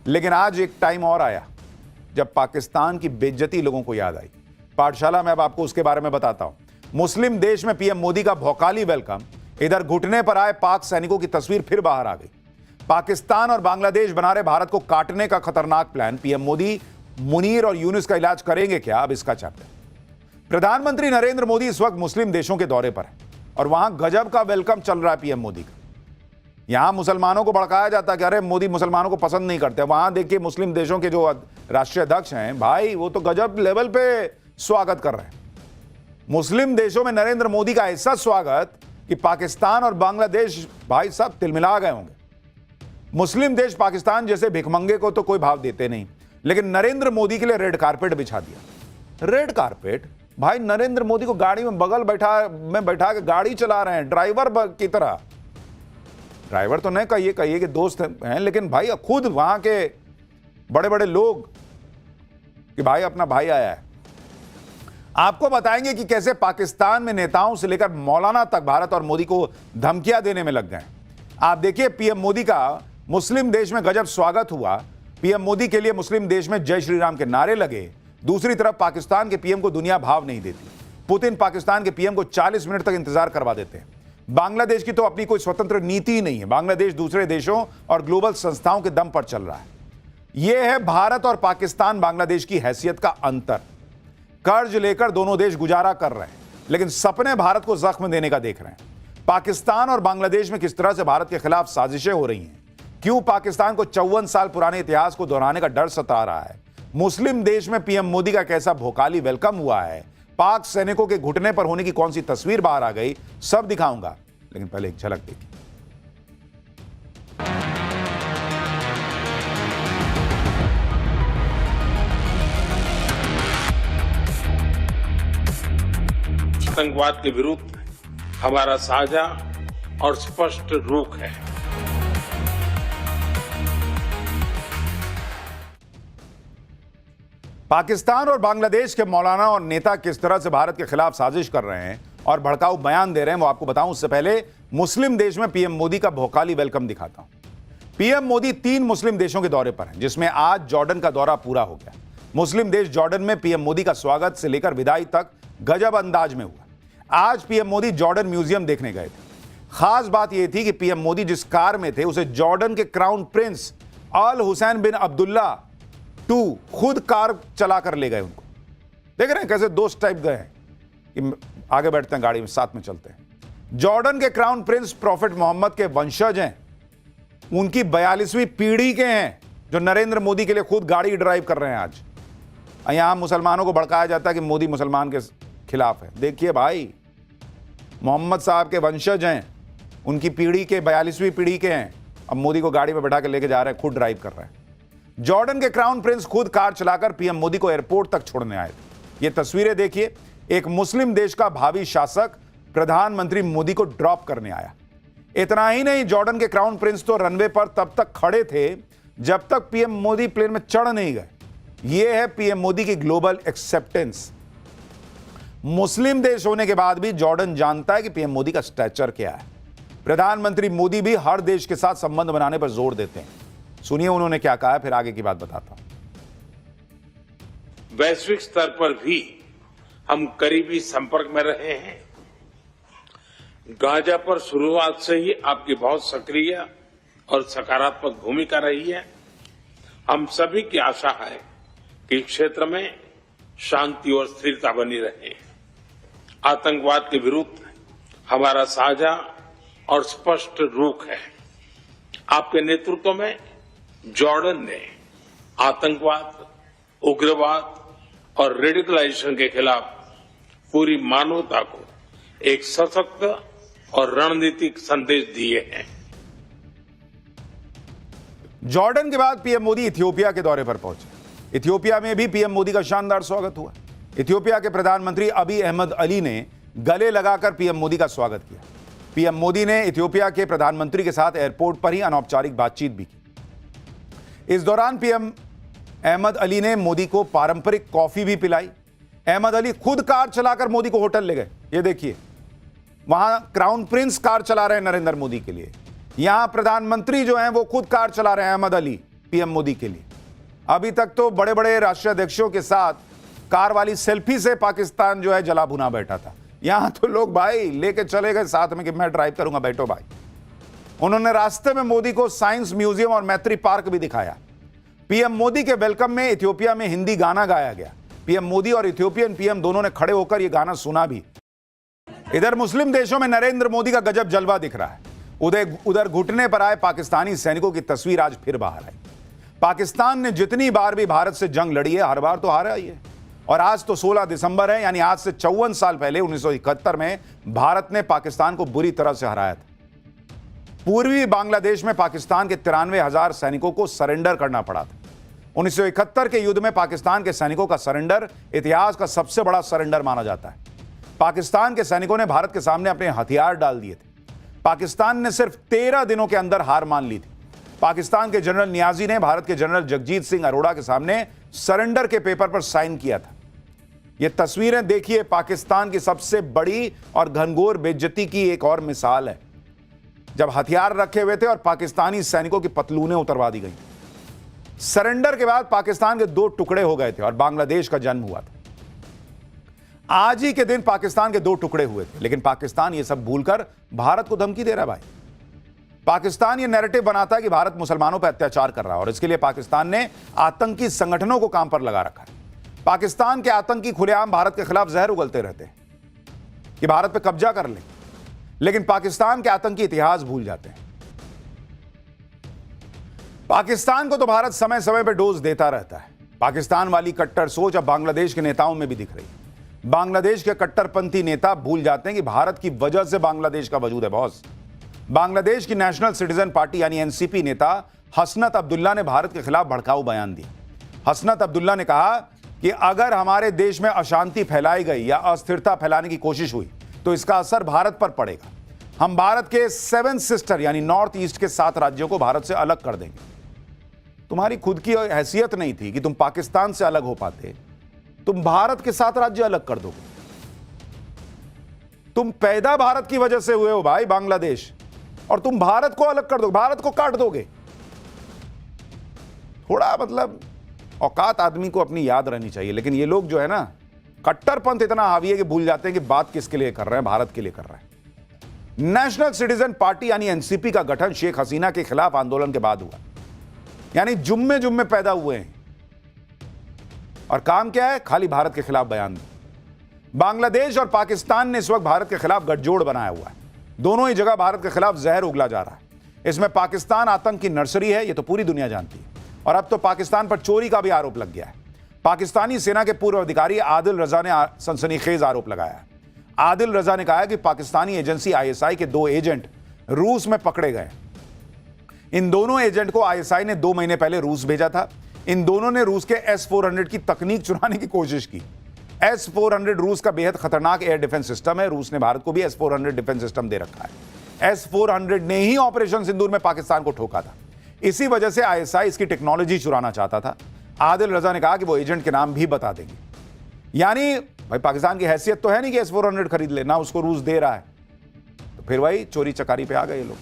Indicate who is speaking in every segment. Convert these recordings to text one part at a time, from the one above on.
Speaker 1: लेकिन आज एक टाइम और आया जब पाकिस्तान की बेइज्जती लोगों को याद आई। पाठशाला में अब आपको उसके बारे में बताता हूं। मुस्लिम देश में पीएम मोदी का भौकाली वेलकम, इधर घुटने पर आए पाक सैनिकों की तस्वीर फिर बाहर आ गई। पाकिस्तान और बांग्लादेश बना रहे भारत को काटने का खतरनाक प्लान। पीएम मोदी मुनीर और यूनुस का इलाज करेंगे क्या, अब इसका चैप्टर। प्रधानमंत्री नरेंद्र मोदी इस वक्त मुस्लिम देशों के दौरे पर है और वहां गजब का वेलकम चल रहा है पीएम मोदी का। यहां मुसलमानों को भड़काया जाता है कि अरे मोदी मुसलमानों को पसंद नहीं करते। वहां देखिए मुस्लिम देशों के जो राष्ट्रीय अध्यक्ष हैं भाई, वो तो गजब लेवल पे स्वागत कर रहे हैं। मुस्लिम देशों में नरेंद्र मोदी का ऐसा स्वागत कि पाकिस्तान और बांग्लादेश भाई सब तिलमिला गए होंगे। मुस्लिम देश पाकिस्तान जैसे भिखमंगे को तो कोई भाव देते नहीं, लेकिन नरेंद्र मोदी के लिए रेड कारपेट बिछा दिया। रेड कारपेट भाई, नरेंद्र मोदी को गाड़ी में बगल बैठा के गाड़ी चला रहे हैं ड्राइवर की तरह। ड्राइवर तो नहीं कहिए कि दोस्त हैं, लेकिन भाई खुद वहां के बड़े बड़े लोग कि भाई अपना भाई आया है। आपको बताएंगे कि कैसे पाकिस्तान में नेताओं से लेकर मौलाना तक भारत और मोदी को धमकियां देने में लग गए। आप देखिए पीएम मोदी का मुस्लिम देश में गजब स्वागत हुआ। पीएम मोदी के लिए मुस्लिम देश में जय श्री राम के नारे लगे। दूसरी तरफ पाकिस्तान के पीएम को दुनिया भाव नहीं देती। पुतिन पाकिस्तान के पीएम को 40 मिनट तक इंतजार करवा देते हैं। बांग्लादेश की तो अपनी कोई स्वतंत्र नीति ही नहीं है। बांग्लादेश दूसरे देशों और ग्लोबल संस्थाओं के दम पर चल रहा है। यह है भारत और पाकिस्तान बांग्लादेश की हैसियत का अंतर। कर्ज लेकर दोनों देश गुजारा कर रहे हैं, लेकिन सपने भारत को जख्म देने का देख रहे हैं। पाकिस्तान और बांग्लादेश में किस तरह से भारत के खिलाफ साजिशें हो रही हैं, क्यों पाकिस्तान को 54 साल पुराने इतिहास को दोहराने का डर सता रहा है, मुस्लिम देश में पीएम मोदी का कैसा भौकाली वेलकम हुआ है, पाक सैनिकों के घुटने पर होने की कौन सी तस्वीर बाहर आ गई, सब दिखाऊंगा। लेकिन पहले एक झलक देखिए।
Speaker 2: आतंकवाद के विरुद्ध हमारा साझा और स्पष्ट रुख है।
Speaker 1: पाकिस्तान और बांग्लादेश के मौलाना और नेता किस तरह से भारत के खिलाफ साजिश कर रहे हैं और भड़काऊ बयान दे रहे हैं, वो आपको बताऊं। उससे पहले मुस्लिम देश में पीएम मोदी का भौकाली वेलकम दिखाता हूं। पीएम मोदी 3 मुस्लिम देशों के दौरे पर हैं, जिसमें आज जॉर्डन का दौरा पूरा हो गया। मुस्लिम देश जॉर्डन में पीएम मोदी का स्वागत से लेकर विदाई तक गजब अंदाज में हुआ। आज पीएम मोदी जॉर्डन म्यूजियम देखने गए थे। खास बात यह थी कि पीएम मोदी जिस कार में थे उसे जॉर्डन के क्राउन प्रिंस अल हुसैन बिन अब्दुल्ला II खुद कार चलाकर ले गए उनको। देख रहे हैं कैसे दोस्त टाइप गए हैं कि आगे बैठते हैं गाड़ी में, साथ में चलते हैं। जॉर्डन के क्राउन प्रिंस प्रॉफिट मोहम्मद के वंशज हैं। उनकी 42वीं पीढ़ी के हैं जो नरेंद्र मोदी के लिए खुद गाड़ी ड्राइव कर रहे हैं। आज यहां मुसलमानों को भड़काया जाता है कि मोदी मुसलमान के खिलाफ है। देखिए भाई, मोहम्मद साहब के वंशज हैं, उनकी पीढ़ी के 42वीं पीढ़ी के हैं। अब मोदी को गाड़ी में बैठा के लेके जा रहे हैं, खुद ड्राइव कर रहे हैं। जॉर्डन के क्राउन प्रिंस खुद कार चलाकर पीएम मोदी को एयरपोर्ट तक छोड़ने आए थे। ये तस्वीरें देखिए। एक मुस्लिम देश का भावी शासक प्रधानमंत्री मोदी को ड्रॉप करने आया। इतना ही नहीं, जॉर्डन के क्राउन प्रिंस तो रनवे पर तब तक खड़े थे जब तक पीएम मोदी प्लेन में चढ़ नहीं गए। यह है पीएम मोदी की ग्लोबल एक्सेप्टेंस। मुस्लिम देश होने के बाद भी जॉर्डन जानता है कि पीएम मोदी का स्टैचर क्या है। प्रधानमंत्री मोदी भी हर देश के साथ संबंध बनाने पर जोर देते हैं। सुनिए उन्होंने क्या कहा है, फिर आगे की बात बताता हूं।
Speaker 2: वैश्विक स्तर पर भी हम करीबी संपर्क में रहे हैं। गाजा पर शुरुआत से ही आपकी बहुत सक्रिय और सकारात्मक भूमिका रही है। हम सभी की आशा है कि क्षेत्र में शांति और स्थिरता बनी रहे। आतंकवाद के विरुद्ध हमारा साझा और स्पष्ट रुख है। आपके नेतृत्व में जॉर्डन ने आतंकवाद, उग्रवाद और रेडिकलाइजेशन के खिलाफ पूरी मानवता को एक सशक्त और रणनीतिक संदेश दिए हैं।
Speaker 1: जॉर्डन के बाद पीएम मोदी इथियोपिया के दौरे पर पहुंचे। इथियोपिया में भी पीएम मोदी का शानदार स्वागत हुआ। इथियोपिया के प्रधानमंत्री अबी अहमद अली ने गले लगाकर पीएम मोदी का स्वागत किया। पीएम मोदी ने इथियोपिया के प्रधानमंत्री के साथ एयरपोर्ट पर ही अनौपचारिक बातचीत भी की। इस दौरान पीएम अहमद अली ने मोदी को पारंपरिक कॉफी भी पिलाई। अहमद अली खुद कार चलाकर मोदी को होटल ले गए। ये देखिए, वहां क्राउन प्रिंस कार चला रहे हैं नरेंद्र मोदी के लिए। यहां प्रधानमंत्री जो हैं वो खुद कार चला रहे हैं अहमद अली। पीएम मोदी के लिए। अभी तक तो बड़े बड़े राष्ट्राध्यक्षों के साथ कार वाली सेल्फी से पाकिस्तान जो है जला भुना बैठा था। यहां तो लोग भाई लेके चले गए साथ में कि मैं ड्राइव करूंगा, बैठो भाई। उन्होंने रास्ते में मोदी को साइंस म्यूजियम और मैत्री पार्क भी दिखाया। पीएम मोदी के वेलकम में इथियोपिया में हिंदी गाना गाया गया। पीएम मोदी और इथियोपियन पीएम दोनों ने खड़े होकर यह गाना सुना भी। इधर मुस्लिम देशों में नरेंद्र मोदी का गजब जलवा दिख रहा है। उधर घुटने पर आए पाकिस्तानी सैनिकों की तस्वीर आज फिर बाहर आई। पाकिस्तान ने जितनी बार भी भारत से जंग लड़ी है, हर बार तो हारा ही है। और आज तो 16 दिसंबर है, यानी आज से 54 साल पहले 1971 में भारत ने पाकिस्तान को बुरी तरह से हराया था। पूर्वी बांग्लादेश में पाकिस्तान के 93,000 सैनिकों को सरेंडर करना पड़ा था। 1971 के युद्ध में पाकिस्तान के सैनिकों का सरेंडर इतिहास का सबसे बड़ा सरेंडर माना जाता है। पाकिस्तान के सैनिकों ने भारत के सामने अपने हथियार डाल दिए थे। पाकिस्तान ने सिर्फ 13 दिनों के अंदर हार मान ली थी। पाकिस्तान के जनरल नियाजी ने भारत के जनरल जगजीत सिंह अरोड़ा के सामने सरेंडर के पेपर पर साइन किया था। ये तस्वीरें देखिए, पाकिस्तान की सबसे बड़ी और घनघोर बेइज्जती की एक और मिसाल है, जब हथियार रखे हुए थे और पाकिस्तानी सैनिकों की पतलूनें उतरवा दी गई। सरेंडर के बाद पाकिस्तान के 2 टुकड़े हो गए थे और बांग्लादेश का जन्म हुआ था। आज ही के दिन पाकिस्तान के 2 टुकड़े हुए थे, लेकिन पाकिस्तान ये सब भूलकर भारत को धमकी दे रहा है भाई। पाकिस्तान ये नैरेटिव बनाता है कि भारत मुसलमानों पर अत्याचार कर रहा है और इसके लिए पाकिस्तान ने आतंकी संगठनों को काम पर लगा रखा है। पाकिस्तान के आतंकी खुलेआम भारत के खिलाफ जहर उगलते रहते हैं कि भारत पर कब्जा कर लें, लेकिन पाकिस्तान के आतंकी इतिहास भूल जाते हैं। पाकिस्तान को तो भारत समय समय पर डोज देता रहता है। पाकिस्तान वाली कट्टर सोच अब बांग्लादेश के नेताओं में भी दिख रही है। बांग्लादेश के कट्टरपंथी नेता भूल जाते हैं कि भारत की वजह से बांग्लादेश का वजूद है बॉस। बांग्लादेश की नेशनल सिटीजन पार्टी यानी एनसीपी नेता हसनत अब्दुल्ला ने भारत के खिलाफ भड़काऊ बयान दिया। हसनत अब्दुल्ला ने कहा कि अगर हमारे देश में अशांति फैलाई गई या अस्थिरता फैलाने की कोशिश हुई तो इसका असर भारत पर पड़ेगा। हम भारत के 7 सिस्टर यानी नॉर्थ ईस्ट के 7 राज्यों को भारत से अलग कर देंगे। तुम्हारी खुद की हैसियत नहीं थी कि तुम पाकिस्तान से अलग हो पाते, तुम भारत के 7 राज्य अलग कर दोगे। तुम पैदा भारत की वजह से हुए हो भाई बांग्लादेश, और तुम भारत को अलग कर दोगे, भारत को काट दोगे। थोड़ा मतलब औकात आदमी को अपनी याद रहनी चाहिए। लेकिन ये लोग जो है ना, कट्टरपंथ इतना हावी है कि भूल जाते हैं कि बात किसके लिए कर रहे हैं, भारत के लिए कर रहे हैं। नेशनल सिटीजन पार्टी यानी एनसीपी का गठन शेख हसीना के खिलाफ आंदोलन के बाद हुआ, यानी जुम्मे जुम्मे पैदा हुए हैं। और काम क्या है? खाली भारत के खिलाफ बयान दो। बांग्लादेश और पाकिस्तान ने इस वक्त भारत के खिलाफ गठजोड़ बनाया हुआ है। दोनों ही जगह भारत के खिलाफ जहर उगला जा रहा है। इसमें पाकिस्तान आतंक की नर्सरी है, यह तो पूरी दुनिया जानती है। और अब तो पाकिस्तान पर चोरी का भी आरोप लग गया है। पाकिस्तानी सेना के पूर्व अधिकारी आदिल रजा ने सनसनीखेज आरोप लगाया है। आदिल रजा ने कहा कि पाकिस्तानी एजेंसी आईएसआई के 2 एजेंट रूस में पकड़े गए। इन दोनों एजेंट को आईएसआई ने 2 महीने पहले रूस भेजा था। इन दोनों ने रूस के S-400 की तकनीक चुराने की कोशिश की। S-400 रूस का बेहद खतरनाक एयर डिफेंस सिस्टम है। रूस ने भारत को भी S-400 डिफेंस सिस्टम दे रखा है। S-400 ने ही ऑपरेशन सिंदूर में पाकिस्तान को ठोका था। इसी वजह से आईएसआई इसकी टेक्नोलॉजी चुराना चाहता था। आदिल रजा ने कहा कि वो एजेंट के नाम भी बता देंगे। यानी भाई पाकिस्तान की हैसियत तो है नहीं कि S-400 खरीद ले, ना उसको रूस दे रहा है, तो फिर वही चोरी चकारी पे आ गए ये लोग।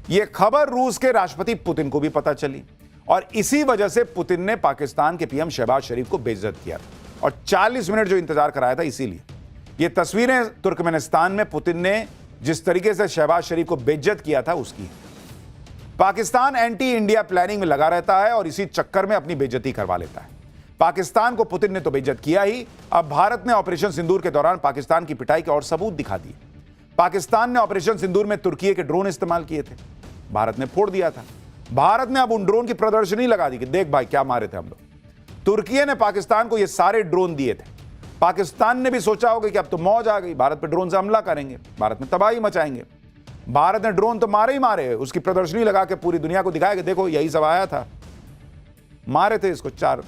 Speaker 1: ये खबर रूस के राष्ट्रपति पुतिन को भी पता चली और इसी वजह से पुतिन ने पाकिस्तान के पीएम शहबाज शरीफ को बेइज्जत किया था और 40 मिनट जो इंतजार कराया था इसीलिए। ये तस्वीरें तुर्कमेनिस्तान में पुतिन ने जिस तरीके से शहबाज शरीफ को बेइज्जत किया था उसकी। पाकिस्तान एंटी इंडिया प्लानिंग में लगा रहता है और इसी चक्कर में अपनी बेइज्जती करवा लेता है। पाकिस्तान को पुतिन ने तो बेइज्जत किया ही, अब भारत ने ऑपरेशन सिंदूर के दौरान पाकिस्तान की पिटाई के और सबूत दिखा दिए। पाकिस्तान ने ऑपरेशन सिंदूर में तुर्की के ड्रोन इस्तेमाल किए थे, भारत ने फोड़ दिया था। भारत ने अब उन ड्रोन की प्रदर्शनी लगा दी कि देख भाई क्या मारे थे हम लोग। तुर्की ने पाकिस्तान को ये सारे ड्रोन दिए थे। पाकिस्तान ने भी सोचा होगा कि अब तो मौज आ गई, भारत पर ड्रोन से हमला करेंगे, भारत में तबाही मचाएंगे। भारत ने ड्रोन तो मारे ही मारे, उसकी प्रदर्शनी लगा के पूरी दुनिया को दिखाया कि देखो यही सब आया था, मारे थे इसको 4।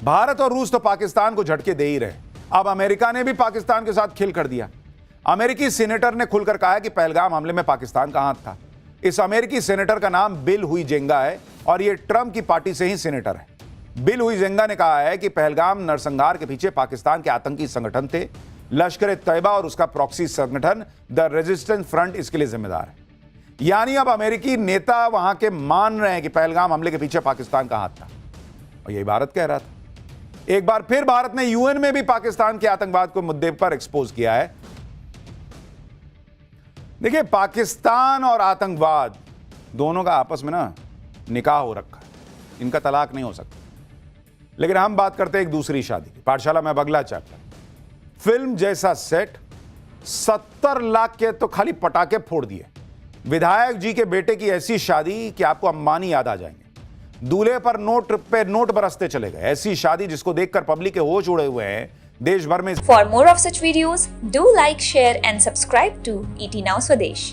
Speaker 1: भारत और रूस तो पाकिस्तान को झटके दे ही रहे। अब अमेरिका ने भी पाकिस्तान के साथ खेल कर दिया। अमेरिकी सीनेटर ने खुलकर कहा है कि पहलगाम हमले में पाकिस्तान का हाथ था। इस अमेरिकी सीनेटर का नाम बिल हुईजेंगा है और यह ट्रंप की पार्टी से ही सीनेटर है। बिल हुईजेंगा ने कहा है कि पहलगाम नरसंहार के पीछे पाकिस्तान के आतंकी संगठन थे। लश्कर-ए-तैयबा और उसका प्रॉक्सी संगठन द रेजिस्टेंस फ्रंट इसके लिए जिम्मेदार है। यानी अब अमेरिकी नेता वहां के मान रहे हैं कि पहलगाम हमले के पीछे पाकिस्तान का हाथ था, और यही भारत कह रहा था। एक बार फिर भारत ने यूएन में भी पाकिस्तान के आतंकवाद को मुद्दे पर एक्सपोज किया है। देखिए, पाकिस्तान और आतंकवाद दोनों का आपस में ना निकाह हो रखा है, इनका तलाक नहीं हो सकता। लेकिन हम बात करते हैं एक दूसरी शादी की। पाठशाला में अब अगला चैप्टर, फिल्म जैसा सेट, 70 लाख के तो खाली पटाखे फोड़ दिए। विधायक जी के बेटे की ऐसी शादी कि आपको अंबानी याद आ जाएंगे। दूल्हे पर नोट बरसते चले गए। ऐसी शादी जिसको देखकर पब्लिक के होश उड़े हुए हैं देश भर में।
Speaker 3: For more of such videos, do like, share and subscribe to ET Now Swadesh.